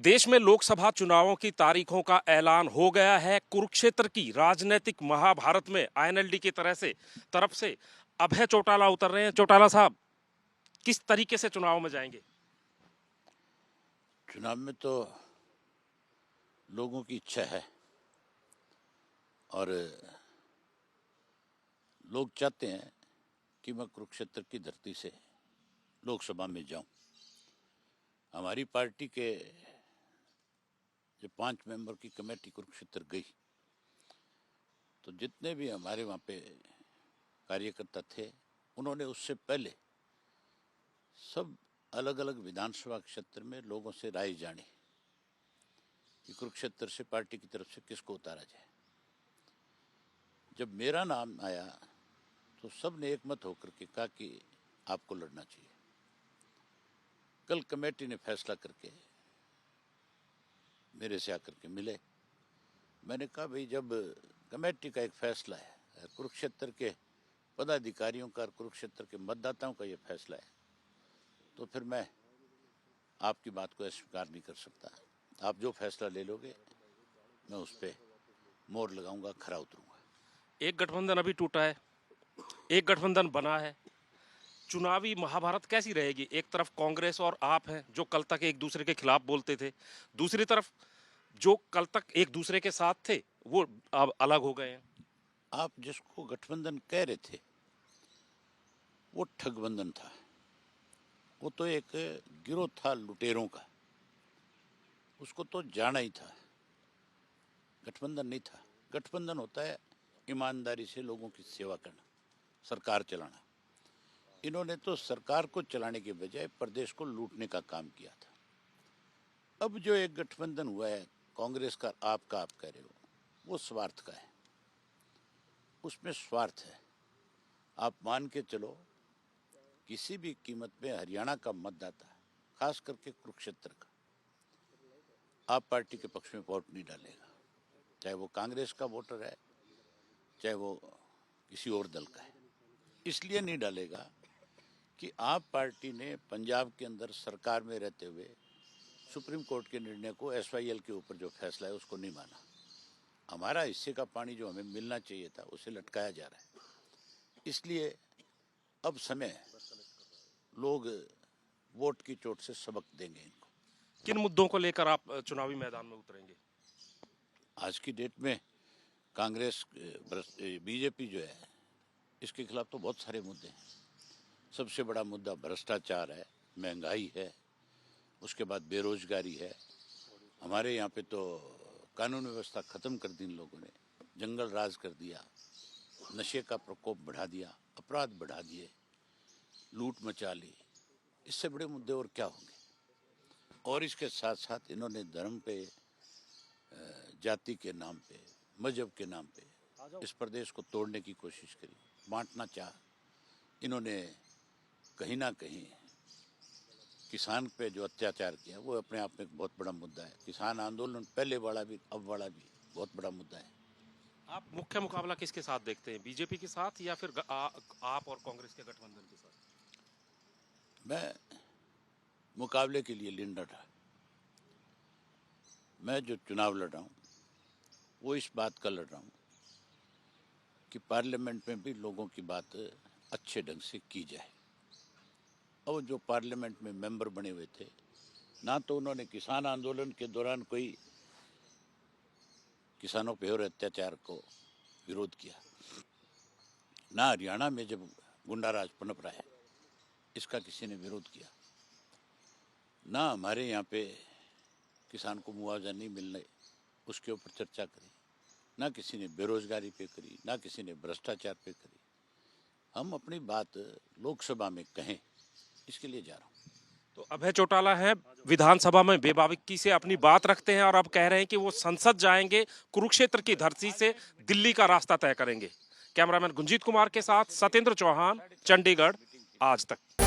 देश में लोकसभा चुनावों की तारीखों का ऐलान हो गया है। कुरुक्षेत्र की राजनीतिक महाभारत में आईएनएलडी की तरफ से अभय चौटाला उतर रहे हैं। चौटाला साहब, किस तरीके से चुनाव में जाएंगे? चुनाव में तो लोगों की इच्छा है और लोग चाहते हैं कि मैं कुरुक्षेत्र की धरती से लोकसभा में जाऊं। हमारी पार्टी के जब 5 मेंबर की कमेटी कुरुक्षेत्र गई तो जितने भी हमारे वहाँ पे कार्यकर्ता थे उन्होंने उससे पहले सब अलग अलग विधानसभा क्षेत्र में लोगों से राय जानी कि कुरुक्षेत्र से पार्टी की तरफ से किसको उतारा जाए। जब मेरा नाम आया तो सब ने एकमत होकर के कहा कि आपको लड़ना चाहिए। कल कमेटी ने फैसला करके मेरे से आकर के मिले। मैंने कहा भाई, जब कमेटी का एक फैसला है, कुरुक्षेत्र के पदाधिकारियों का और कुरुक्षेत्र के मतदाताओं का ये फैसला है, तो फिर मैं आपकी बात को अस्वीकार नहीं कर सकता। आप जो फैसला ले लोगे मैं उस पर मोहर लगाऊंगा, खरा उतरूंगा। एक गठबंधन अभी टूटा है, एक गठबंधन बना है। चुनावी महाभारत कैसी रहेगी? एक तरफ कांग्रेस और आप हैं जो कल तक एक दूसरे के खिलाफ बोलते थे, दूसरी तरफ जो कल तक एक दूसरे के साथ थे वो अब अलग हो गए हैं। आप जिसको गठबंधन कह रहे थे वो ठगबंधन था। वो तो एक गिरोह था लुटेरों का, उसको तो जाना ही था, गठबंधन नहीं था। गठबंधन होता है ईमानदारी से लोगों की सेवा करना, सरकार चलाना। इन्होंने तो सरकार को चलाने के बजाय प्रदेश को लूटने का काम किया था। अब जो एक गठबंधन हुआ है कांग्रेस का, आपका आप कह रहे हो, वो स्वार्थ का है, उसमें स्वार्थ है। आप मान के चलो किसी भी कीमत में हरियाणा का मतदाता, खास करके कुरुक्षेत्र का, आप पार्टी के पक्ष में वोट नहीं डालेगा, चाहे वो कांग्रेस का वोटर है चाहे वो किसी और दल का है। इसलिए नहीं डालेगा कि आप पार्टी ने पंजाब के अंदर सरकार में रहते हुए सुप्रीम कोर्ट के निर्णय को, एसवाईएल के ऊपर जो फैसला है उसको नहीं माना। हमारा हिस्से का पानी जो हमें मिलना चाहिए था उसे लटकाया जा रहा है। इसलिए अब समय है, लोग वोट की चोट से सबक देंगे इनको। किन मुद्दों को लेकर आप चुनावी मैदान में उतरेंगे? आज की डेट में कांग्रेस, बीजेपी जो है, इसके खिलाफ तो बहुत सारे मुद्दे हैं। सबसे बड़ा मुद्दा भ्रष्टाचार है, महंगाई है, उसके बाद बेरोजगारी है। हमारे यहाँ पे तो कानून व्यवस्था खत्म कर दी इन लोगों ने, जंगल राज कर दिया, नशे का प्रकोप बढ़ा दिया, अपराध बढ़ा दिए, लूट मचा ली। इससे बड़े मुद्दे और क्या होंगे? और इसके साथ साथ इन्होंने धर्म पे, जाति के नाम पे, मजहब के नाम पे इस प्रदेश को तोड़ने की कोशिश करी, बांटना चाहा। इन्होंने कहीं ना कहीं किसान पे जो अत्याचार किया वो अपने आप में एक बहुत बड़ा मुद्दा है। किसान आंदोलन पहले वाला भी अब वाला भी बहुत बड़ा मुद्दा है। आप मुख्य मुकाबला किसके साथ देखते हैं, बीजेपी के साथ या फिर आप और कांग्रेस के गठबंधन के साथ? मैं मुकाबले के लिए नहीं लड़ रहा। मैं जो चुनाव लड़ रहा हूँ वो इस बात का लड़ रहा हूँ कि पार्लियामेंट में भी लोगों की बात अच्छे ढंग से की जाए। और जो पार्लियामेंट में मेंबर बने हुए थे, ना तो उन्होंने किसान आंदोलन के दौरान कोई किसानों पे हो रहे अत्याचार को विरोध किया, ना हरियाणा में जब गुंडाराज पनप रहा है इसका किसी ने विरोध किया, ना हमारे यहाँ पे किसान को मुआवजा नहीं मिलने उसके ऊपर चर्चा करी, ना किसी ने बेरोजगारी पे करी, ना किसी ने भ्रष्टाचार पे करी। हम अपनी बात लोकसभा में कहें, इसके लिए जा रहा हूँ। तो अभय चौटाला हैं, विधानसभा में बेबाकी से अपनी बात रखते हैं और अब कह रहे हैं कि वो संसद जाएंगे, कुरुक्षेत्र की धरती से दिल्ली का रास्ता तय करेंगे। कैमरामैन गुंजीत कुमार के साथ सत्येंद्र चौहान, चंडीगढ़, आज तक।